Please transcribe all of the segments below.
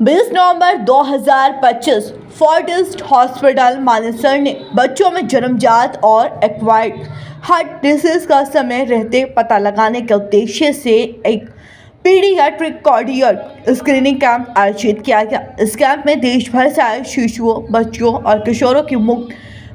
20 नवंबर 2025 Fortis hospital Manesar ने बच्चों में जन्मजात और एक्वायर्ड हार्ट डिसीज का समय रहते पता लगाने के उद्देश्य से एक पीडियाट्रिक कार्डियक स्क्रीनिंग कैंप आयोजित किया गया। इस कैंप में देश भर से आए शिशुओं, बच्चों और किशोरों की मुफ्त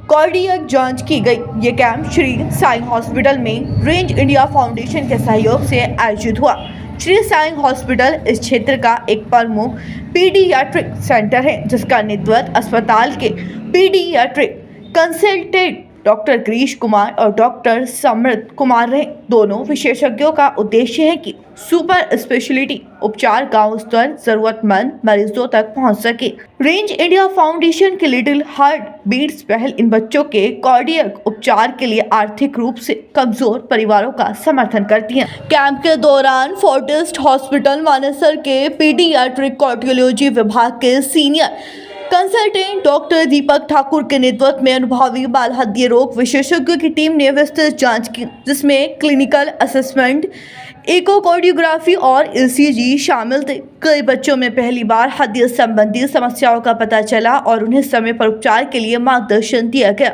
कार्डियक जांच की गई। ये कैंप श्री साई हॉस्पिटल में रेंज इंडिया फाउंडेशन के सहयोग से आयोजित हुआ। श्री साई हॉस्पिटल इस क्षेत्र का एक प्रमुख पीडियाट्रिक सेंटर है, जिसका नेतृत्व अस्पताल के paediatric consultant doctor Girish Kumar और डॉक्टर समृत कुमार रहे। दोनों विशेषज्ञों का उद्देश्य है कि सुपर स्पेशलिटी उपचार गांव स्तर जरूरतमंद मरीजों तक पहुंच सके। रेंज इंडिया फाउंडेशन की लिटिल हार्ट बीट्स पहल इन बच्चों के कार्डियक उपचार के लिए आर्थिक रूप से कमजोर परिवारों का समर्थन करती है। कैंप के दौरान फोर्टिस हॉस्पिटल मानेसर के पीडियाट्रिक कार्डियोलॉजी विभाग के सीनियर कंसल्टेंट डॉक्टर दीपक ठाकुर के नेतृत्व में अनुभवी बाल हृदय रोग विशेषज्ञों की टीम ने विस्तृत जांच की, जिसमें क्लिनिकल असेसमेंट, इकोकार्डियोग्राफी और ईसीजी शामिल थे। कई बच्चों में पहली बार हृदय संबंधी समस्याओं का पता चला और उन्हें समय पर उपचार के लिए मार्गदर्शन दिया गया,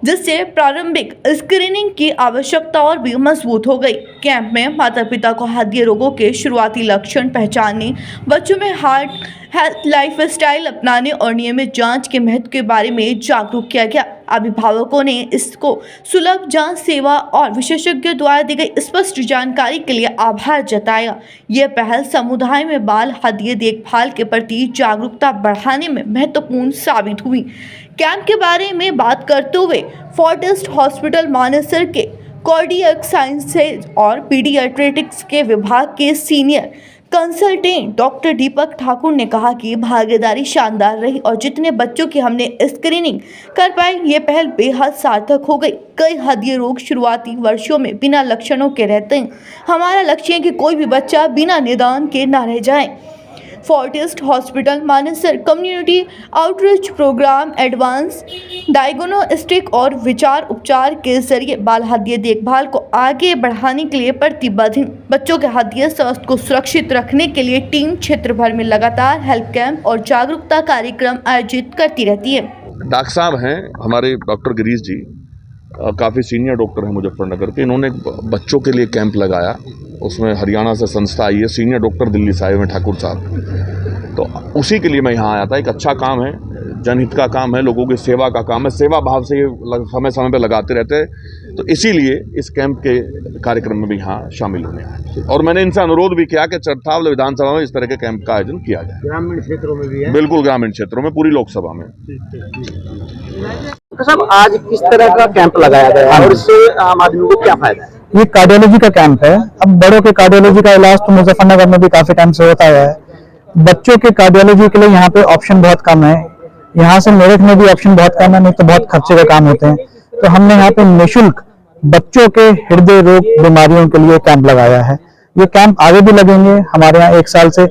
जिससे प्रारंभिक स्क्रीनिंग की आवश्यकता और भी मजबूत हो गई। कैंप में माता पिता को हृदय रोगों के शुरुआती लक्षण पहचानने, बच्चों में हार्ट हेल्थ लाइफस्टाइल अपनाने और नियमित जांच के महत्व के बारे में जागरूक किया गया। अभिभावकों ने इसको सुलभ जांच सेवा और विशेषज्ञों द्वारा दी गई स्पष्ट जानकारी के लिए आभार जताया। यह पहल समुदाय में बाल हृदय देखभाल के प्रति जागरूकता बढ़ाने में महत्वपूर्ण साबित हुई। कैंप के बारे में बात करते हुए फोर्टिस हॉस्पिटल मानेसर के कार्डियक साइंसेज और पीडियाट्रिक्स के विभाग के सीनियर कंसल्टेंट डॉक्टर दीपक ठाकुर ने कहा कि भागीदारी शानदार रही और जितने बच्चों की हमने स्क्रीनिंग कर पाई, ये पहल बेहद सार्थक हो गई। कई हृदय रोग शुरुआती वर्षों में बिना लक्षणों के रहते हैं। हमारा लक्ष्य है कि कोई भी बच्चा बिना निदान के ना रह जाए। Fortis hospital Manesar community outreach programme advance diagnostic और विचार उपचार के जरिए बाल हृदय देखभाल को आगे बढ़ाने के लिए प्रतिबद्ध है। बच्चों के हृदय स्वास्थ्य को सुरक्षित रखने के लिए टीम क्षेत्र भर में लगातार हेल्थ कैंप और जागरूकता कार्यक्रम आयोजित करती रहती है। डॉक्टर साहब हैं हमारे डॉक्टर गिरीश जी, काफ़ी सीनियर डॉक्टर हैं मुजफ्फरनगर के। इन्होंने बच्चों के लिए कैंप लगाया, उसमें हरियाणा से संस्था आई है, सीनियर डॉक्टर दिल्ली से आए हुए ठाकुर साहब। तो उसी के लिए मैं यहाँ आया था। एक अच्छा काम है, जनहित का काम है, लोगों की सेवा का काम है, सेवा भाव से ये समय समय पर लगाते रहते हैं। तो इसीलिए इस कैंप के कार्यक्रम में भी यहाँ शामिल होने आए और मैंने इनसे अनुरोध भी किया कि चरथावल विधानसभा में इस तरह के कैंप का आयोजन किया जाए। ग्रामीण क्षेत्रों में भी है? बिल्कुल, ग्रामीण क्षेत्रों में, पूरी लोकसभा में। साहब, आज किस तरह का कैंप लगाया गया और इससे आम आदमी को क्या फायदा है? ये कार्डियोलॉजी का कैंप है। अब बड़ों के कार्डियोलॉजी का इलाज तो मुजफ्फरनगर में भी काफी टाइम से होता है। बच्चों के कार्डियोलॉजी के लिए यहाँ पे ऑप्शन बहुत कम है। यहाँ से मेरठ में भी ऑप्शन बहुत कम है, नहीं तो बहुत खर्चे का काम होते हैं। तो हमने यहाँ पे निःशुल्क बच्चों के हृदय रोग बीमारियों के लिए कैंप लगाया है। ये कैंप आगे भी लगेंगे। हमारे यहाँ 1 साल से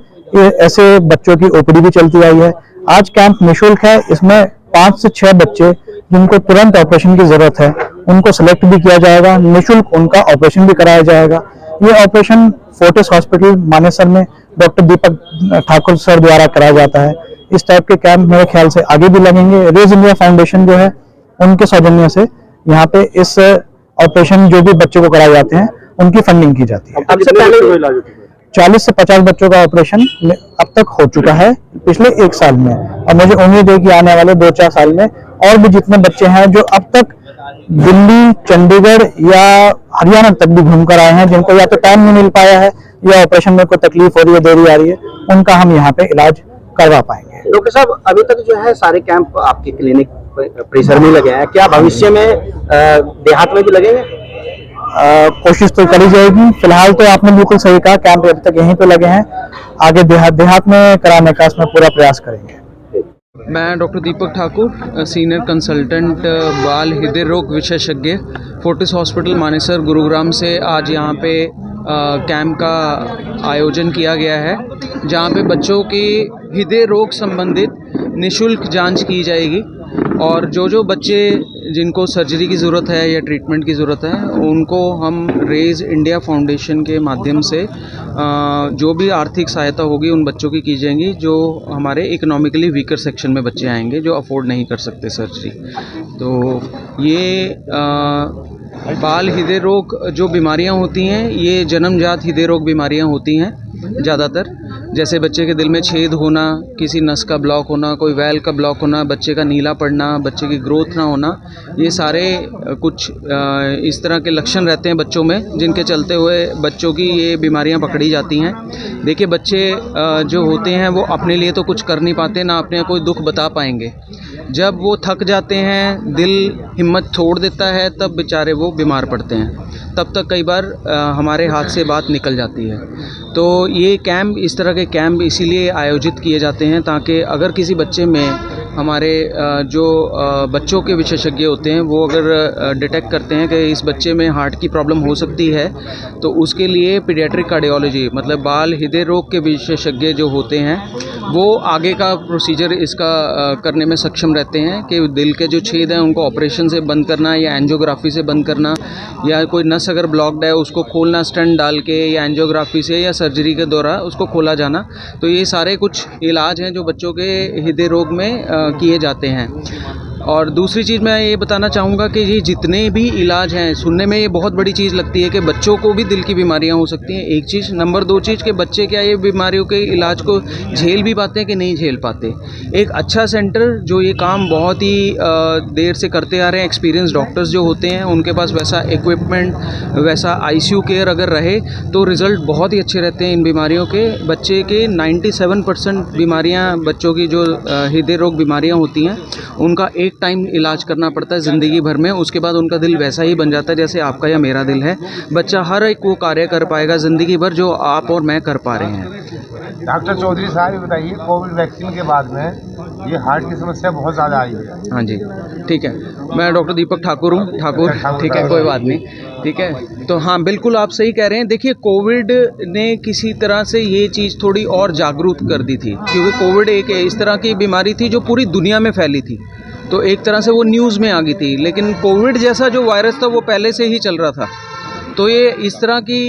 ऐसे बच्चों की ओपीडी भी चलती आई है। आज कैंप निःशुल्क है। इसमें 5 से 6 बच्चे जिनको तुरंत ऑपरेशन की जरूरत है, उनको सिलेक्ट भी किया जाएगा। निःशुल्क उनका ऑपरेशन भी कराया जाएगा। ये ऑपरेशन फोर्टिस हॉस्पिटल मानेसर में डॉक्टर दीपक ठाकुर सर द्वारा कराया जाता है। इस टाइप के कैंप मेरे ख्याल से आगे भी लगेंगे। रेज इंडिया फाउंडेशन जो है, उनके सौजन्य से यहाँ पे इस ऑपरेशन जो भी बच्चों को कराए जाते हैं, उनकी फंडिंग की जाती है। 40 से 50 बच्चों का ऑपरेशन अब तक हो चुका है पिछले 1 साल में, और मुझे उम्मीद है कि आने वाले 2-4 साल में और भी जितने बच्चे हैं जो अब तक दिल्ली, चंडीगढ़ या हरियाणा तक भी घूम कर आए हैं, जिनको या तो टाइम नहीं मिल पाया है या ऑपरेशन में कोई तकलीफ हो रही है, देरी आ रही है, उनका हम यहाँ पे इलाज करवा पाएंगे। डॉक्टर साहब, अभी तक जो है सारे कैंप आपके क्लिनिक परिसर में लगे हैं, क्या भविष्य में देहात में भी लगेंगे? कोशिश तो करी जाएगी। फिलहाल तो आपने बिल्कुल सही कहा, कैंप अभी तक यहीं पे लगे हैं। आगे देहात में कराने का इसमें पूरा प्रयास करेंगे। मैं डॉक्टर दीपक ठाकुर, सीनियर कंसल्टेंट बाल हृदय रोग विशेषज्ञ, फोर्टिस हॉस्पिटल मानेसर गुरुग्राम से आज यहाँ पे कैंप का आयोजन किया गया है, जहाँ पे बच्चों की हृदय रोग संबंधित निःशुल्क जांच की जाएगी। और जो बच्चे जिनको सर्जरी की ज़रूरत है या ट्रीटमेंट की ज़रूरत है उनको हम रेज़ इंडिया फाउंडेशन के माध्यम से जो भी आर्थिक सहायता होगी उन बच्चों की जाएंगी जो हमारे इकोनॉमिकली वीकर सेक्शन में बच्चे आएंगे जो अफोर्ड नहीं कर सकते सर्जरी। तो ये बाल हृदय रोग जो बीमारियां होती हैं ये जन्मजात हृदय रोग बीमारियां होती हैं ज़्यादातर, जैसे बच्चे के दिल में छेद होना, किसी नस का ब्लॉक होना, कोई वैल का ब्लॉक होना, बच्चे का नीला पड़ना, बच्चे की ग्रोथ ना होना, ये सारे कुछ इस तरह के लक्षण रहते हैं बच्चों में जिनके चलते हुए बच्चों की ये बीमारियां पकड़ी जाती हैं। देखिए बच्चे जो होते हैं वो अपने लिए तो कुछ कर नहीं पाते, ना अपने कोई दुख बता पाएंगे। जब वो थक जाते हैं, दिल हिम्मत छोड़ देता है, तब बेचारे वो बीमार पड़ते हैं। तब तक कई बार हमारे हाथ से बात निकल जाती है। तो ये कैंप, इस तरह के कैंप इसीलिए आयोजित किए जाते हैं ताकि अगर किसी बच्चे में हमारे जो बच्चों के विशेषज्ञ होते हैं वो अगर डिटेक्ट करते हैं कि इस बच्चे में हार्ट की प्रॉब्लम हो सकती है तो उसके लिए पीडियाट्रिक कार्डियोलॉजी मतलब बाल हृदय रोग के विशेषज्ञ जो होते हैं वो आगे का प्रोसीजर इसका करने में सक्षम रहते हैं कि दिल के जो छेद हैं उनको ऑपरेशन से बंद करना या एंजियोग्राफी से बंद करना, या कोई नस अगर ब्लॉक्ड है उसको खोलना स्टेंट डाल के या एंजियोग्राफी से या सर्जरी के द्वारा उसको खोला जाना। तो ये सारे कुछ इलाज हैं जो बच्चों के हृदय रोग में किए जाते हैं। और दूसरी चीज़ मैं ये बताना चाहूँगा कि ये जितने भी इलाज हैं, सुनने में ये बहुत बड़ी चीज़ लगती है कि बच्चों को भी दिल की बीमारियां हो सकती हैं, एक चीज़। नंबर 2 चीज़ कि बच्चे क्या ये बीमारियों के इलाज को झेल भी पाते हैं कि नहीं झेल पाते। एक अच्छा सेंटर जो ये काम बहुत ही देर से करते आ रहे हैं, एक्सपीरियंस डॉक्टर्स जो होते हैं उनके पास वैसा इक्विपमेंट, वैसा ICU केयर अगर रहे तो रिज़ल्ट बहुत ही अच्छे रहते हैं इन बीमारियों के। बच्चे के 97% बीमारियाँ, बच्चों की जो हृदय रोग बीमारियाँ होती हैं उनका एक टाइम इलाज करना पड़ता है ज़िंदगी भर में, उसके बाद उनका दिल वैसा ही बन जाता है जैसे आपका या मेरा दिल है। बच्चा हर एक वो कार्य कर पाएगा ज़िंदगी भर जो आप और मैं कर पा रहे हैं। डॉक्टर चौधरी साहब ये बताइए, कोविड वैक्सीन के बाद में ये हार्ट की समस्या बहुत ज़्यादा आई है। हाँ जी, ठीक है। मैं डॉक्टर दीपक ठाकुर हूँ, ठाकुर, ठीक है, कोई बात नहीं, ठीक है। तो हाँ, बिल्कुल आप सही कह रहे हैं। देखिए कोविड ने किसी तरह से ये चीज़ थोड़ी और जागरूक कर दी थी, क्योंकि कोविड एक इस तरह की बीमारी थी जो पूरी दुनिया में फैली थी, तो एक तरह से वो न्यूज़ में आ गई थी। लेकिन कोविड जैसा जो वायरस था वो पहले से ही चल रहा था। तो ये इस तरह की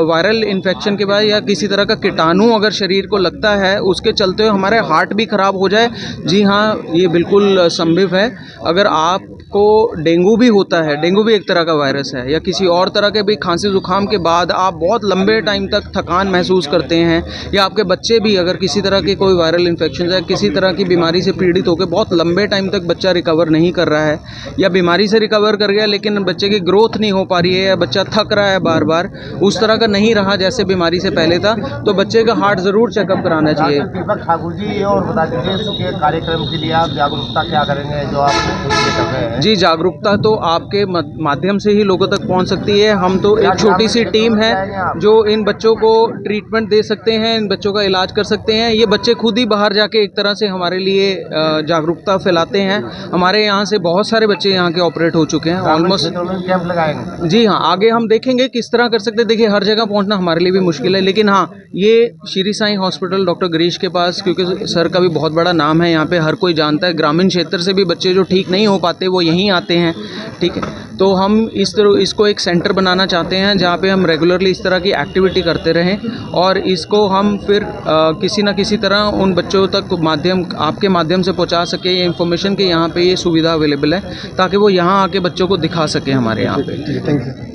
वायरल इन्फेक्शन के बाद या किसी तरह का कीटाणु अगर शरीर को लगता है उसके चलते हुए हमारे हार्ट भी ख़राब हो जाए, जी हाँ, ये बिल्कुल संभव है। अगर आपको डेंगू भी होता है, डेंगू भी एक तरह का वायरस है, या किसी और तरह के भी खांसी जुकाम के बाद आप बहुत लंबे टाइम तक थकान महसूस करते हैं, या आपके बच्चे भी अगर किसी तरह की कोई वायरल इन्फेक्शन या किसी तरह की बीमारी से पीड़ित होकर बहुत लंबे टाइम तक बच्चा रिकवर नहीं कर रहा है, या बीमारी से रिकवर कर गया लेकिन बच्चे की ग्रोथ नहीं हो पा रही है, या बच्चा थक रहा है बार बार, उस तरह का नहीं रहा जैसे बीमारी से पहले था, तो बच्चे का हार्ट ज़रूर चेकअप कराना चाहिए। दीपक ठाकुर जी, ये और बता दीजिए इसके कार्यक्रम के लिए आप जागरूकता क्या करेंगे जो आप कर रहे हैं? जी, जागरूकता तो आपके माध्यम से ही लोगों तक पहुंच सकती है। हम तो एक छोटी सी टीम है जो इन बच्चों को ट्रीटमेंट दे सकते हैं, इन बच्चों का इलाज कर सकते हैं। ये बच्चे खुद ही बाहर जाके एक तरह से हमारे लिए जागरूकता फैलाते हैं। हमारे यहाँ से बहुत सारे बच्चे यहाँ के ऑपरेट हो चुके हैं ऑलमोस्ट। कैंप लगाएंगे? जी हाँ, आगे हम देखेंगे किस तरह कर सकते हैं। देखिए हर जगह पहुंचना हमारे लिए भी मुश्किल है, लेकिन हाँ, ये श्री साईं हॉस्पिटल डॉक्टर गिरीश के पास, क्योंकि सर का भी बहुत बड़ा नाम है यहाँ पे, हर कोई जानता है। ग्रामीण क्षेत्र से भी बच्चे जो ठीक नहीं हो पाते वो यहीं आते हैं, ठीक है। तो हम इसको एक सेंटर बनाना चाहते हैं जहाँ पे हम रेगुलरली इस तरह की एक्टिविटी करते रहें, और इसको हम फिर किसी न किसी तरह उन बच्चों तक आपके माध्यम से पहुँचा सके ये इन्फॉर्मेशन कि यहाँ पे ये सुविधा अवेलेबल है, ताकि वो यहाँ आके बच्चों को दिखा सके हमारे यहाँ पे। Thank you.